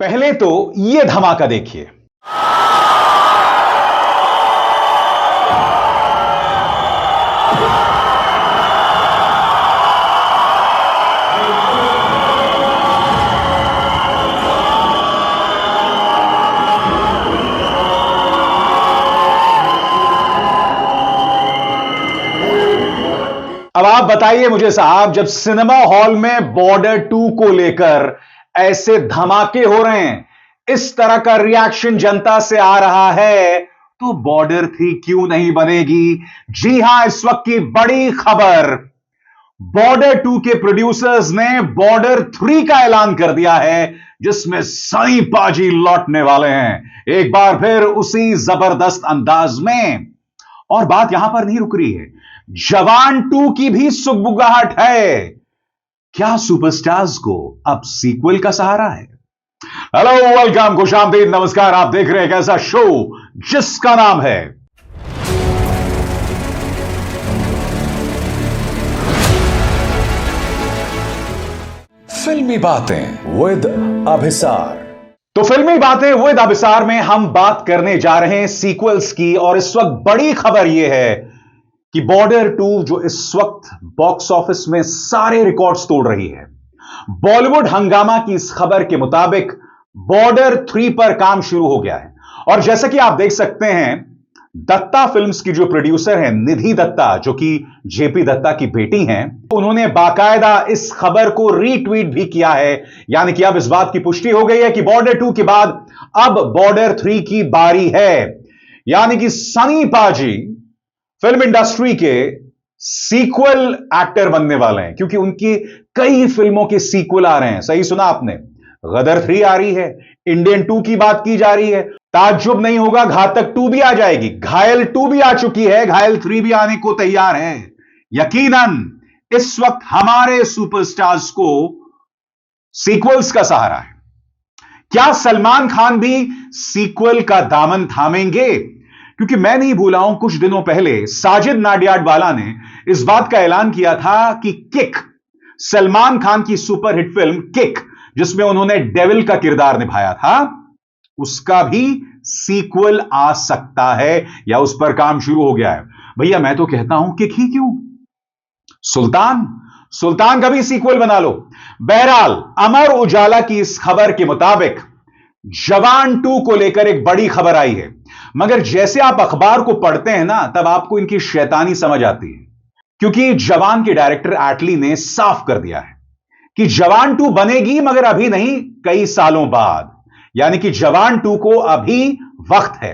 पहले तो यह धमाका देखिए। अब आप बताइए मुझे साहब, जब सिनेमा हॉल में बॉर्डर 2 को लेकर ऐसे धमाके हो रहे हैं, इस तरह का रिएक्शन जनता से आ रहा है, तो बॉर्डर 3 क्यों नहीं बनेगी? जी हां, इस वक्त की बड़ी खबर, बॉर्डर 2 के प्रोड्यूसर्स ने बॉर्डर 3 का ऐलान कर दिया है, जिसमें सनी पाजी लौटने वाले हैं एक बार फिर उसी जबरदस्त अंदाज में। और बात यहां पर नहीं रुक रही है, जवान 2 की भी सुगबुगाहट है। क्या सुपरस्टार्स को अब सीक्वल का सहारा है? हेलो, वेलकम, खुशामदीद, नमस्कार। आप देख रहे हैं एक ऐसा शो जिसका नाम है फिल्मी बातें विद अभिसार। तो फिल्मी बातें विद अभिसार में हम बात करने जा रहे हैं सीक्वल्स की, और इस वक्त बड़ी खबर यह है कि बॉर्डर 2 जो इस वक्त बॉक्स ऑफिस में सारे रिकॉर्ड्स तोड़ रही है, बॉलीवुड हंगामा की इस खबर के मुताबिक बॉर्डर 3 पर काम शुरू हो गया है। और जैसा कि आप देख सकते हैं, दत्ता फिल्म्स की जो प्रोड्यूसर हैं निधि दत्ता, जो कि जेपी दत्ता की बेटी हैं, उन्होंने बाकायदा इस खबर को रीट्वीट भी किया है। यानी कि अब इस बात की पुष्टि हो गई है कि बॉर्डर 2 के बाद अब बॉर्डर 3 की बारी है। यानी कि सनी पाजी फिल्म इंडस्ट्री के सीक्वल एक्टर बनने वाले हैं, क्योंकि उनकी कई फिल्मों के सीक्वल आ रहे हैं। सही सुना आपने, गदर 3 आ रही है, इंडियन 2 की बात की जा रही है, ताज्जुब नहीं होगा घातक 2 भी आ जाएगी, घायल 2 भी आ चुकी है, घायल 3 भी आने को तैयार है। यकीनन इस वक्त हमारे सुपरस्टार्स को सीक्वल्स का सहारा है। क्या सलमान खान भी सीक्वल का दामन थामेंगे? क्योंकि मैं नहीं भूला हूं, कुछ दिनों पहले साजिद नाडियाडवाला ने इस बात का ऐलान किया था कि किक, सलमान खान की सुपरहिट फिल्म किक, जिसमें उन्होंने डेविल का किरदार निभाया था, उसका भी सीक्वल आ सकता है या उस पर काम शुरू हो गया है। भैया मैं तो कहता हूं किक ही क्यों, सुल्तान का भी सीक्वल बना लो। बहरहाल अमर उजाला की इस खबर के मुताबिक जवान 2 को लेकर एक बड़ी खबर आई है, मगर जैसे आप अखबार को पढ़ते हैं ना, तब आपको इनकी शैतानी समझ आती है। क्योंकि जवान के डायरेक्टर एटली ने साफ कर दिया है कि जवान 2 बनेगी, मगर अभी नहीं, कई सालों बाद। यानी कि जवान 2 को अभी वक्त है।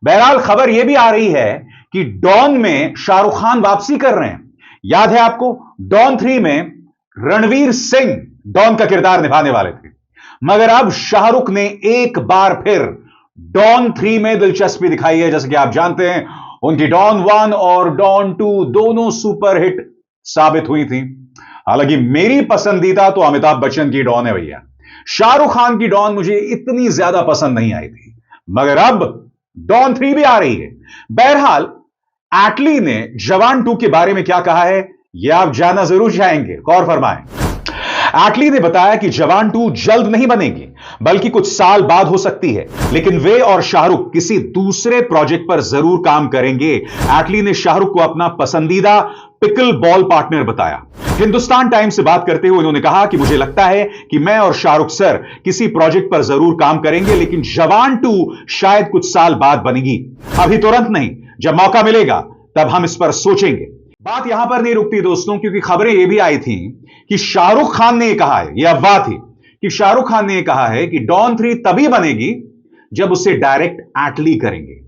बहरहाल खबर यह भी आ रही है कि डॉन में शाहरुख खान वापसी कर रहे हैं। याद है आपको, डॉन 3 में रणवीर सिंह डॉन का किरदार निभाने वाले थे, मगर अब शाहरुख ने एक बार फिर डॉन 3 में दिलचस्पी दिखाई है। जैसे कि आप जानते हैं, उनकी डॉन 1 और डॉन 2 दोनों सुपरहिट साबित हुई थी। हालांकि मेरी पसंदीदा तो अमिताभ बच्चन की डॉन है भैया। शाहरुख खान की डॉन मुझे इतनी ज्यादा पसंद नहीं आई थी, मगर अब डॉन 3 भी आ रही है। बहरहाल एटली ने जवान 2 के बारे में क्या कहा है, यह आप जानना जरूर चाहेंगे, गौर फरमाएं। एटली ने बताया कि जवान 2 जल्द नहीं बनेगी, बल्कि कुछ साल बाद हो सकती है, लेकिन वे और शाहरुख किसी दूसरे प्रोजेक्ट पर जरूर काम करेंगे। एटली ने शाहरुख को अपना पसंदीदा पिकल बॉल पार्टनर बताया। हिंदुस्तान टाइम्स से बात करते हुए उन्होंने कहा कि मुझे लगता है कि मैं और शाहरुख सर किसी प्रोजेक्ट पर जरूर काम करेंगे, लेकिन जवान 2 शायद कुछ साल बाद बनेगी, अभी तुरंत नहीं, जब मौका मिलेगा तब हम इस पर सोचेंगे। बात यहां पर नहीं रुकती दोस्तों, क्योंकि खबरें यह भी आई थी कि शाहरुख खान ने यह कहा है, यह अफवाह थी कि शाहरुख खान ने यह कहा है कि डॉन 3 तभी बनेगी जब उसे डायरेक्ट एटली करेंगे।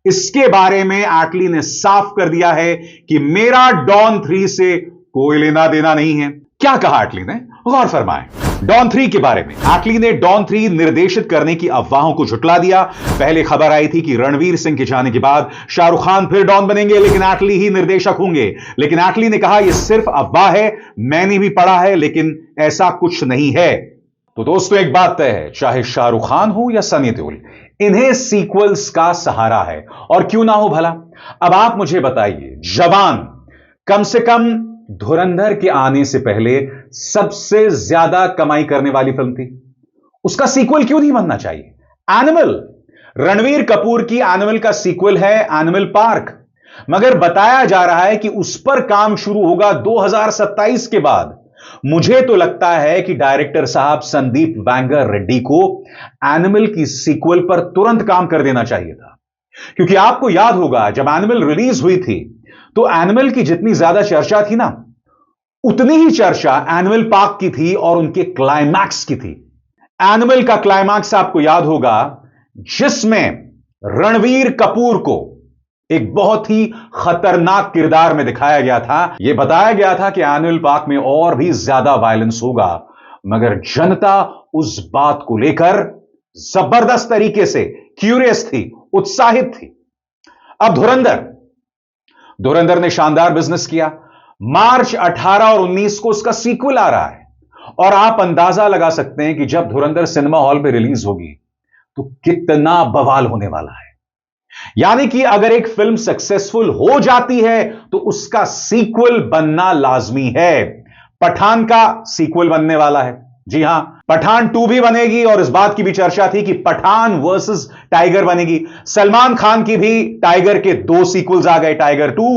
इसके बारे में एटली ने साफ कर दिया है कि मेरा डॉन 3 से कोई लेना देना नहीं है। क्या कहा एटली ने, गौर फरमाएं। डॉन 3 के बारे में एटली ने डॉन 3 निर्देशित करने की अफवाहों को झुटला दिया। पहले खबर आई थी कि रणवीर सिंह के जाने के बाद शाहरुख खान फिर डॉन बनेंगे, लेकिन एटली ही निर्देशक होंगे। लेकिन एटली ने कहा यह सिर्फ अफवाह है, मैंने भी पढ़ा है, लेकिन ऐसा कुछ नहीं है। तो दोस्तों एक बात तय है, चाहे शाहरुख खान हो या सनी देओल, इन्हें सीक्वल्स का सहारा है, और क्यों ना हो भला। अब आप मुझे बताइए, जवान कम से कम धुरंधर के आने से पहले सबसे ज्यादा कमाई करने वाली फिल्म थी। उसका सीक्वल क्यों नहीं बनना चाहिए? एनिमल, रणवीर कपूर की एनिमल का सीक्वल है एनिमल पार्क, मगर बताया जा रहा है कि उस पर काम शुरू होगा 2027 के बाद। मुझे तो लगता है कि डायरेक्टर साहब संदीप वैंगर रेड्डी को एनिमल की सीक्वल पर तुरंत काम कर देना चाहिए था, क्योंकि आपको याद होगा जब एनिमल रिलीज हुई थी तो एनिमल की जितनी ज्यादा चर्चा थी ना, उतनी ही चर्चा एनिमल पार्क की थी और उनके क्लाइमैक्स की थी। एनिमल का क्लाइमैक्स आपको याद होगा, जिसमें रणवीर कपूर को एक बहुत ही खतरनाक किरदार में दिखाया गया था। यह बताया गया था कि एनिमल पार्क में और भी ज्यादा वायलेंस होगा, मगर जनता उस बात को लेकर जबरदस्त तरीके से क्यूरियस थी, उत्साहित थी। अब धुरंधर ने शानदार बिजनेस किया। मार्च 18 और 19 को उसका सीक्वल आ रहा है और आप अंदाजा लगा सकते हैं कि जब धुरंधर सिनेमा हॉल में रिलीज होगी तो कितना बवाल होने वाला है। यानी कि अगर एक फिल्म सक्सेसफुल हो जाती है तो उसका सीक्वल बनना लाजमी है। पठान का सीक्वल बनने वाला है, जी हां, पठान 2 भी बनेगी और इस बात की भी चर्चा थी कि पठान वर्सेस टाइगर बनेगी। सलमान खान की भी टाइगर के 2 सीक्वल्स आ गए, टाइगर 2,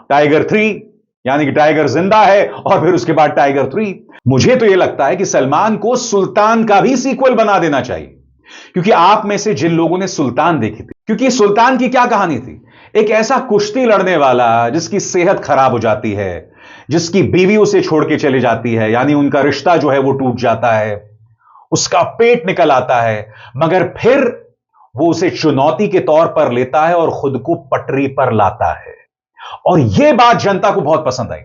टाइगर 3, यानी कि टाइगर जिंदा है और फिर उसके बाद टाइगर 3। मुझे तो यह लगता है कि सलमान को सुल्तान का भी सीक्वल बना देना चाहिए, क्योंकि आप में से जिन लोगों ने सुल्तान देखी थी, क्योंकि सुल्तान की क्या कहानी थी, एक ऐसा कुश्ती लड़ने वाला जिसकी सेहत खराब हो जाती है, जिसकी बीवी उसे छोड़ के चली जाती है, यानी उनका रिश्ता जो है वो टूट जाता है, उसका पेट निकल आता है, मगर फिर वो उसे चुनौती के तौर पर लेता है और खुद को पटरी पर लाता है। और यह बात जनता को बहुत पसंद आई।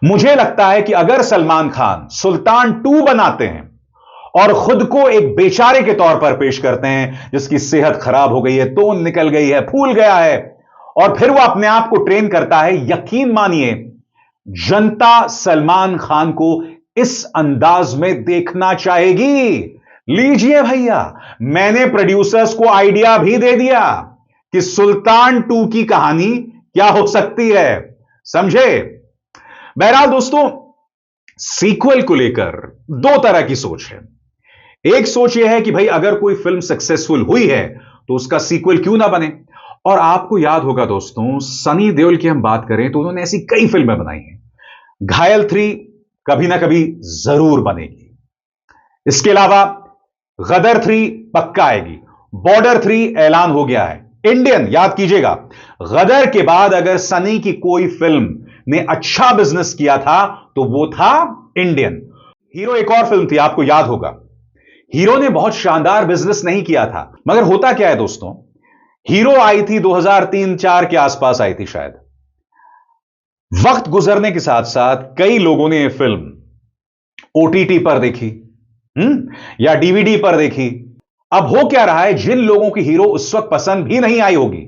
मुझे लगता है कि अगर सलमान खान सुल्तान 2 बनाते हैं और खुद को एक बेचारे के तौर पर पेश करते हैं, जिसकी सेहत खराब हो गई है, तोन निकल गई है, फूल गया है, और फिर वो अपने आप को ट्रेन करता है, यकीन मानिए जनता सलमान खान को इस अंदाज में देखना चाहेगी। लीजिए भैया, मैंने प्रोड्यूसर्स को आइडिया भी दे दिया कि सुल्तान 2 की कहानी क्या हो सकती है, समझे? बहरहाल दोस्तों, सीक्वल को लेकर 2 तरह की सोच है। एक सोच यह है कि भाई अगर कोई फिल्म सक्सेसफुल हुई है तो उसका सीक्वल क्यों ना बने। और आपको याद होगा दोस्तों, सनी देओल की हम बात करें तो उन्होंने ऐसी कई फिल्में बनाई हैं। घायल 3 कभी ना कभी जरूर बनेगी। इसके अलावा गदर 3 पक्का आएगी। बॉर्डर 3 ऐलान हो गया है। इंडियन, याद कीजिएगा, गदर के बाद अगर सनी की कोई फिल्म ने अच्छा बिजनेस किया था तो वो था इंडियन। हीरो एक और फिल्म थी, आपको याद होगा, हीरो ने बहुत शानदार बिजनेस नहीं किया था, मगर होता क्या है दोस्तों, हीरो आई थी 2003-4 के आसपास आई थी शायद। वक्त गुजरने के साथ साथ कई लोगों ने यह फिल्म ओटीटी पर देखी, या डीवीडी पर देखी। अब हो क्या रहा है, जिन लोगों की हीरो उस वक्त पसंद भी नहीं आई होगी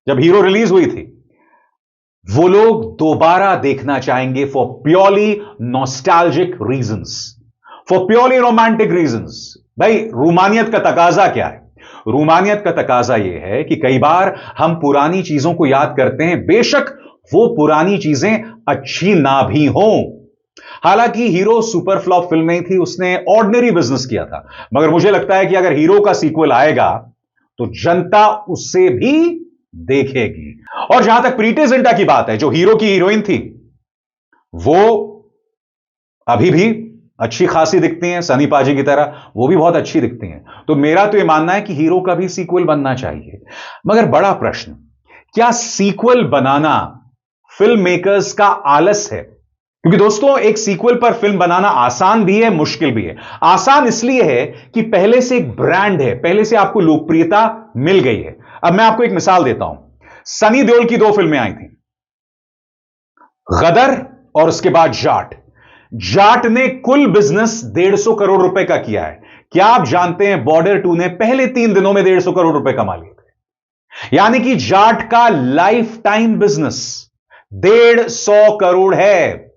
जब हीरो रिलीज हुई थी, वो लोग दोबारा देखना चाहेंगे for purely nostalgic reasons, for purely romantic reasons. भाई, रूमानियत का तकाजा क्या है? रूमानियत का तकाजा यह है कि कई बार हम पुरानी चीजों को याद करते हैं, बेशक वो पुरानी चीजें अच्छी ना भी हों। हालांकि हीरो सुपर फ्लॉप फिल्म नहीं थी, उसने ऑर्डिनरी बिजनेस किया था, मगर मुझे लगता है कि अगर हीरो का सीक्वल आएगा तो जनता उससे भी देखेगी। और जहां तक प्रीति जिंटा की बात है, जो हीरो की हीरोइन थी, वो अभी भी अच्छी खासी दिखती हैं, सनी पाजी की तरह वो भी बहुत अच्छी दिखती हैं। तो मेरा तो यह मानना है कि हीरो का भी सीक्वल बनना चाहिए। मगर बड़ा प्रश्न, क्या सीक्वल बनाना फिल्म मेकर्स का आलस है? क्योंकि दोस्तों, एक सीक्वल पर फिल्म बनाना आसान भी है, मुश्किल भी है। आसान इसलिए है कि पहले से एक ब्रांड है, पहले से आपको लोकप्रियता मिल गई है। अब मैं आपको एक मिसाल देता हूं। सनी देओल की 2 फिल्में आई थी, गदर और उसके बाद जाट। जाट ने कुल बिजनेस 150 करोड़ रुपए का किया है। क्या आप जानते हैं, बॉर्डर 2 ने पहले 3 दिनों में 150 करोड़ रुपए कमा लिए थे। यानी कि जाट का लाइफ टाइम बिजनेस 150 करोड़ है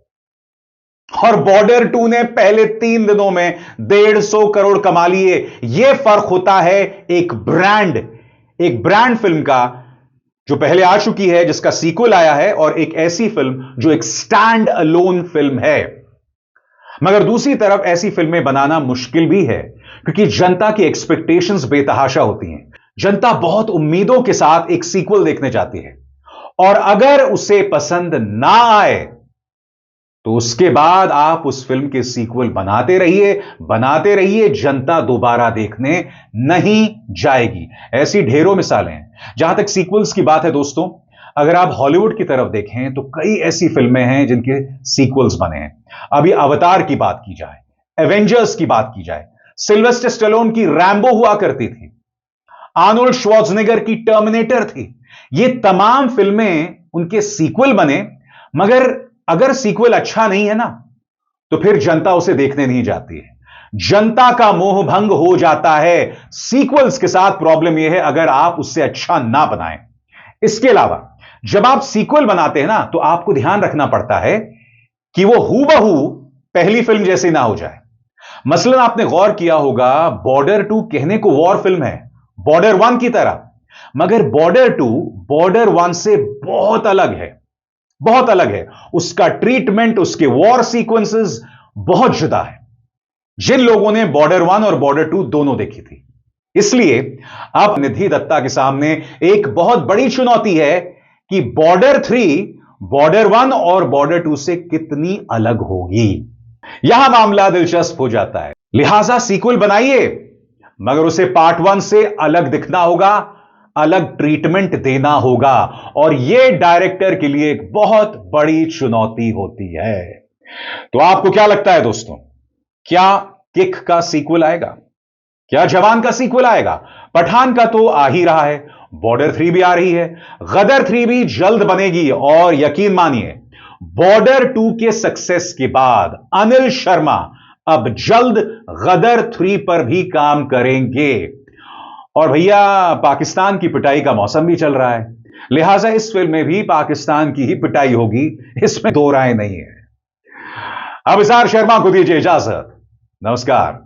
और बॉर्डर 2 ने पहले 3 दिनों में 150 करोड़ कमा लिए। यह फर्क होता है एक ब्रांड फिल्म का जो पहले आ चुकी है, जिसका सीक्वल आया है, और एक ऐसी फिल्म जो एक स्टैंड अलोन फिल्म है। मगर दूसरी तरफ ऐसी फिल्में बनाना मुश्किल भी है, क्योंकि जनता की एक्सपेक्टेशंस बेतहाशा होती हैं। जनता बहुत उम्मीदों के साथ एक सीक्वल देखने जाती है, और अगर उसे पसंद ना आए तो उसके बाद आप उस फिल्म के सीक्वल बनाते रहिए, जनता दोबारा देखने नहीं जाएगी। ऐसी ढेरों मिसालें हैं। जहां तक सीक्वल्स की बात है दोस्तों, अगर आप हॉलीवुड की तरफ देखें तो कई ऐसी फिल्में हैं जिनके सीक्वल्स बने हैं। अभी अवतार की बात की जाए, एवेंजर्स की बात की जाए, सिल्वेस्टर स्टेलोन की रैम्बो हुआ करती थी, आर्नोल्ड श्वार्ज़नेगर की टर्मिनेटर थी। ये तमाम फिल्में उनके सीक्वल बने, मगर अगर सीक्वल अच्छा नहीं है ना, तो फिर जनता उसे देखने नहीं जाती है। जनता का मोह भंग हो जाता है सीक्वल्स के साथ। प्रॉब्लम यह है अगर आप उससे अच्छा ना बनाएं। इसके अलावा जब आप सीक्वल बनाते हैं ना, तो आपको ध्यान रखना पड़ता है कि वो हूबहू पहली फिल्म जैसी ना हो जाए। मसलन आपने गौर किया होगा, बॉर्डर 2 कहने को वॉर फिल्म है, बॉर्डर 1 की तरह, मगर बॉर्डर 2 बॉर्डर 1 से बहुत अलग है, बहुत अलग है। उसका ट्रीटमेंट, उसके वॉर सीक्वेंसेस बहुत जुदा है। जिन लोगों ने बॉर्डर 1 और बॉर्डर 2 दोनों देखी थी, इसलिए अब निधि दत्ता के सामने एक बहुत बड़ी चुनौती है कि बॉर्डर 3 बॉर्डर 1 और बॉर्डर 2 से कितनी अलग होगी। यहां मामला दिलचस्प हो जाता है। लिहाजा सीक्वल बनाइए, मगर उसे पार्ट 1 से अलग दिखना होगा, अलग ट्रीटमेंट देना होगा, और यह डायरेक्टर के लिए एक बहुत बड़ी चुनौती होती है। तो आपको क्या लगता है दोस्तों, क्या किक का सीक्वल आएगा? क्या जवान का सीक्वल आएगा? पठान का तो आ ही रहा है, बॉर्डर 3 भी आ रही है, गदर 3 भी जल्द बनेगी, और यकीन मानिए बॉर्डर 2 के सक्सेस के बाद अनिल शर्मा अब जल्द गदर 3 पर भी काम करेंगे। और भैया, पाकिस्तान की पिटाई का मौसम भी चल रहा है, लिहाजा इस फिल्म में भी पाकिस्तान की ही पिटाई होगी, इसमें दो राय नहीं है। अब इज़हार शर्मा को दीजिए इजाजत। नमस्कार।